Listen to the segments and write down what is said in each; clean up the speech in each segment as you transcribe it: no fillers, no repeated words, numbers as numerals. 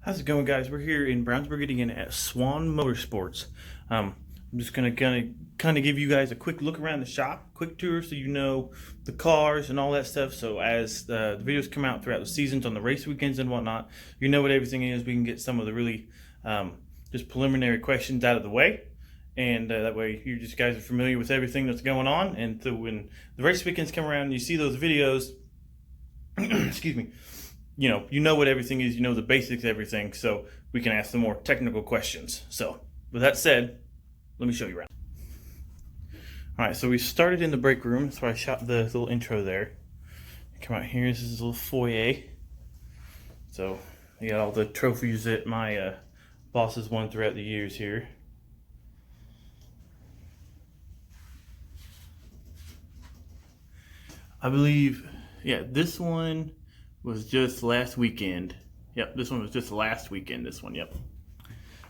How's it going, guys? We're here in Brownsburg again at Swan Motorsports. I'm just gonna kind of give you guys a quick look around the shop, quick tour, so you know the cars and all that stuff. So as the videos come out throughout the seasons on the race weekends and whatnot, you know what everything is. We can get some of the really just preliminary questions out of the way, and that way you just guys are familiar with everything that's going on. And so when the race weekends come around and you see those videos, excuse me, you know what everything is, you know the basics of everything, so we can ask the more technical questions. So with that said, let me show you around. All right, so we started in the break room. That's where I shot the little intro there. Come out here, this is a little foyer. So you got all the trophies that my bosses won throughout the years here. I believe, yeah, this one was just last weekend. Yep, this one was just last weekend, this one, yep.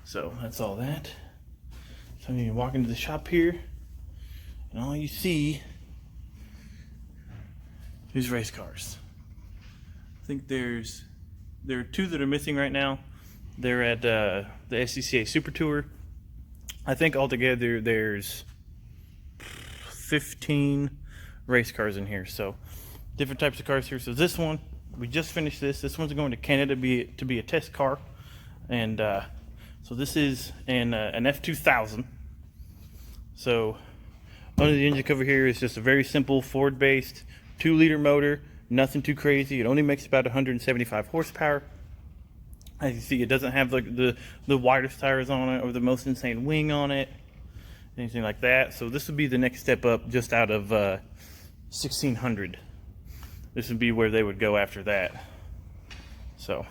So that's all that. So you walk into the shop here, and all you see is race cars. I think there are two that are missing right now. They're at the SCCA Super Tour. I think altogether there's 15 race cars in here, so different types of cars here. So this one, we just finished this. This one's going to Canada to be a test car, and so this is an F2000. So under the engine cover here is just a very simple Ford-based 2-liter motor. Nothing too crazy. It only makes about 175 horsepower. As you see, it doesn't have like the widest tires on it or the most insane wing on it, anything like that. So this would be the next step up, just out of 1600. This would be where they would go after that. So,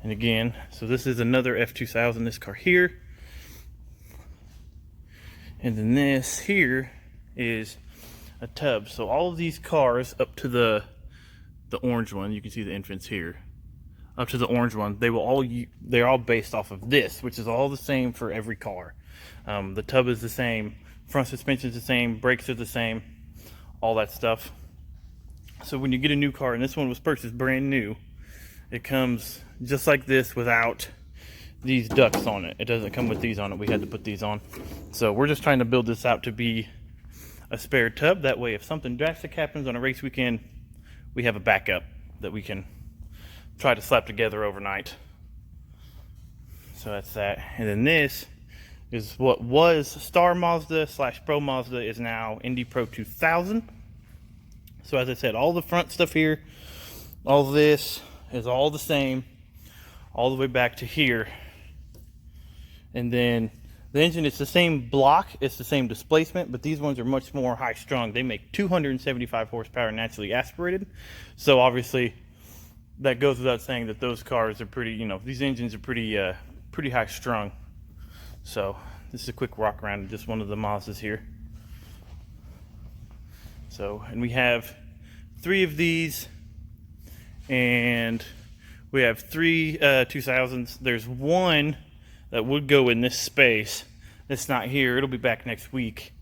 and again, so this is another F2000, this car here. And then this here is a tub. So all of these cars up to the orange one, you can see the entrance here. Up to the orange one, they're all based off of this, which is all the same for every car. The tub is the same, front suspension is the same, brakes are the same, all that stuff. So when you get a new car, and this one was purchased brand new, it comes just like this without these ducts on it. It doesn't come with these on it. We had to put these on. So we're just trying to build this out to be a spare tub. That way, if something drastic happens on a race weekend, we have a backup that we can try to slap together overnight. So that's that. And then this is what was Star Mazda / Pro Mazda, is now Indy Pro 2000. So as I said, all the front stuff here, all this is all the same, all the way back to here. And then the engine is the same block, it's the same displacement, but these ones are much more high strung. They make 275 horsepower naturally aspirated. So obviously that goes without saying that those cars are pretty, these engines are pretty high strung. So this is a quick walk around of just one of the Mazdas here. So, and we have 3 of these, and we have 3 2000s. There's one that would go in this space. It's not here. It'll be back next week.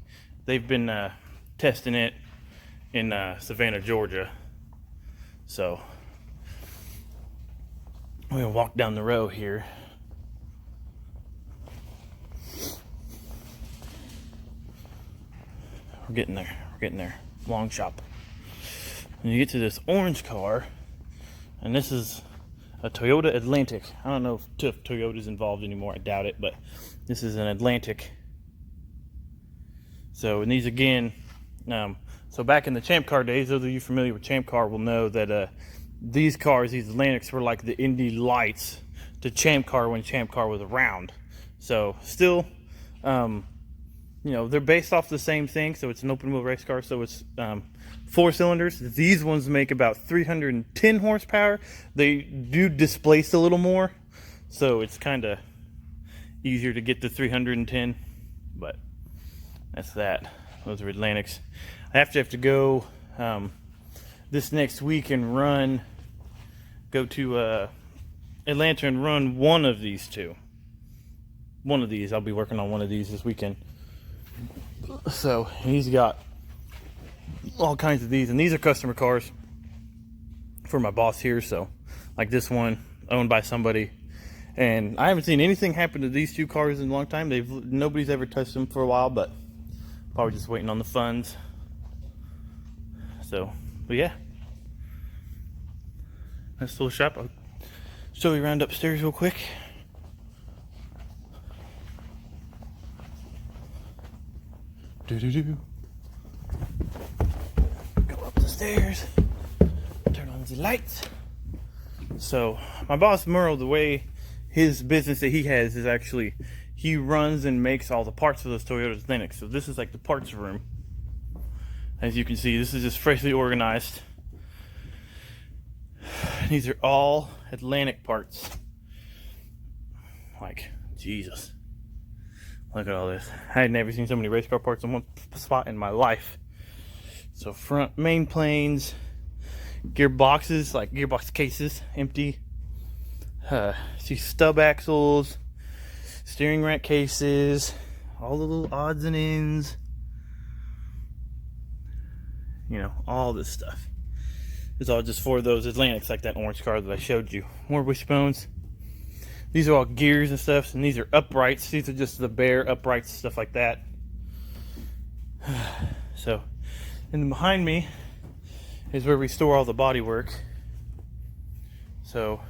They've been testing it in Savannah, Georgia. So we're gonna walk down the row here. We're getting there. We're getting there. Long shop. And you get to this orange car, and this is a Toyota Atlantic. I don't know if Toyota's involved anymore. I doubt it, but this is an Atlantic. So, and these again, so back in the Champ Car days, those of you familiar with Champ Car will know that these cars, these Atlantics, were like the Indy lights to Champ Car when Champ Car was around. So still, they're based off the same thing. So it's an open wheel race car. So it's 4 cylinders. These ones make about 310 horsepower. They do displace a little more, so it's kind of easier to get to 310. But that's that. Those are Atlantics. I have to go this next week and go to Atlanta and run one of these two. One of these. I'll be working on one of these this weekend. So he's got all kinds of these, and these are customer cars for my boss here. So like this one owned by somebody And I haven't seen anything happen to these two cars in a long time. Nobody's ever touched them for a while, but probably just waiting on the funds. So, but yeah, nice little shop. I'll show you around upstairs real quick. Go up the stairs, turn on the lights. So my boss Merle, the way his business that he has is actually, he runs and makes all the parts for those Toyota Atlantic. So this is like the parts room. As you can see, this is just freshly organized. These are all Atlantic parts. Like, Jesus. Look at all this. I had never seen so many race car parts in one spot in my life. So front main planes, gearboxes, like gearbox cases, empty. See stub axles, steering rack cases, all the little odds and ends. You know, all this stuff. It's all just for those Atlantics, like that orange car that I showed you. More wishbones. These are all gears and stuff, and these are uprights. These are just the bare uprights, stuff like that. So, and then behind me is where we store all the body work. So,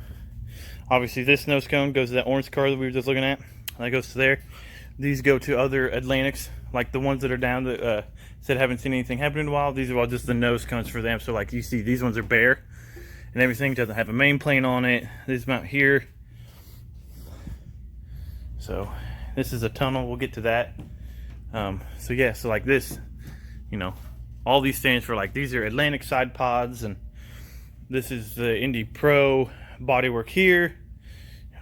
obviously this nose cone goes to that orange car that we were just looking at. That goes to there. These go to other Atlantics, like the ones that are down that said haven't seen anything happen in a while. These are all just the nose cones for them. So like you see, these ones are bare and everything. Doesn't have a main plane on it. This mount here. So this is a tunnel. We'll get to that. So yeah, so like this, you know, all these stands for, like, these are Atlantic side pods, and this is the Indy Pro bodywork here.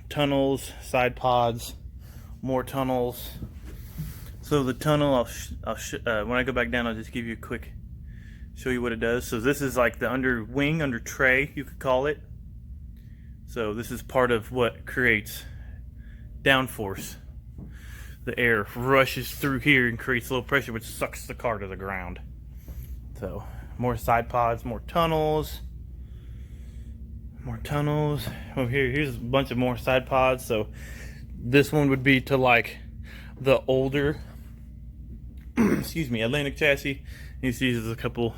Tunnels, side pods, more tunnels. So the tunnel, when I go back down, I'll just give you a quick, show you what it does. So this is like the under wing, under tray, you could call it. So this is part of what creates downforce. The air rushes through here and creates low pressure, which sucks the car to the ground. So more side pods, more tunnels. More tunnels. Oh, here's a bunch of more side pods. So this one would be to like the older excuse me, Atlantic chassis. You see there's a couple,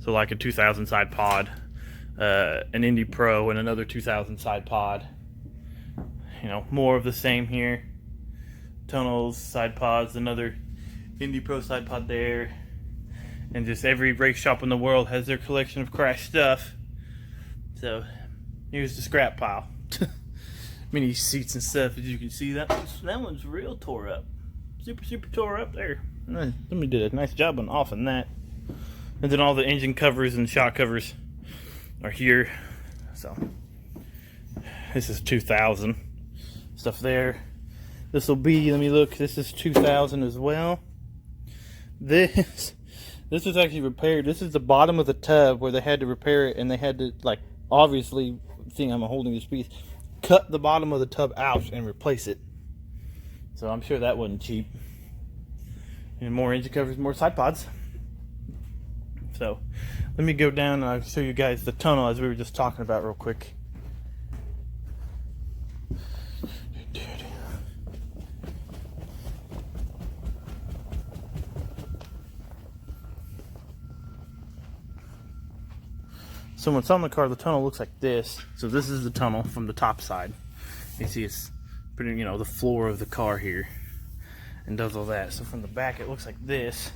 so like a 2000 side pod, an Indy Pro, and another 2000 side pod. You know, more of the same here. Tunnels, side pods, another Indy Pro side pod there. And just every race shop in the world has their collection of crash stuff. So here's the scrap pile. Many seats and stuff, as you can see. That one's real tore up. Super tore up there. Somebody did a nice job on offing that. And then all the engine covers and shock covers are here. So this is 2000 stuff there. This will be, let me look, this is 2000 as well. This was actually repaired. This is the bottom of the tub where they had to repair it, and they had to, like, obviously, seeing I'm holding this piece, cut the bottom of the tub out and replace it. So I'm sure that wasn't cheap. And more engine covers, more side pods. So let me go down and I'll show you guys the tunnel as we were just talking about real quick. So when it's on the car, the tunnel looks like this. So this is the tunnel from the top side. You see it's pretty, you know, the floor of the car here, and does all that. So from the back, it looks like this.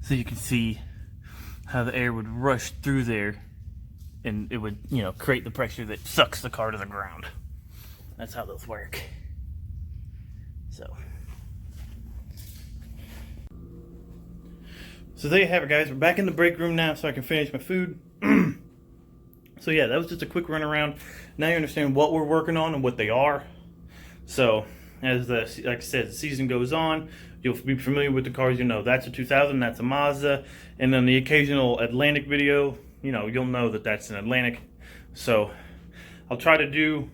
So you can see how the air would rush through there, and it would, you know, create the pressure that sucks the car to the ground. That's how those work. So there you have it, guys. We're back in the break room now so I can finish my food. So yeah, that was just a quick run around. Now you understand what we're working on and what they are. So as like I said, the season goes on, you'll be familiar with the cars. You know that's a 2000, that's a Mazda, and then the occasional Atlantic video, you know, you'll know that that's an Atlantic. So I'll try to do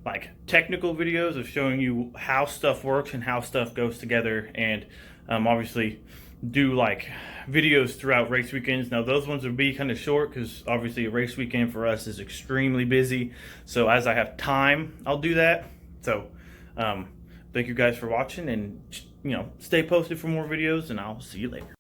like technical videos of showing you how stuff works and how stuff goes together, and obviously do like videos throughout race weekends. Now those ones would be kind of short because obviously a race weekend for us is extremely busy. So as I have time, I'll do that. So thank you guys for watching, and stay posted for more videos, and I'll see you later.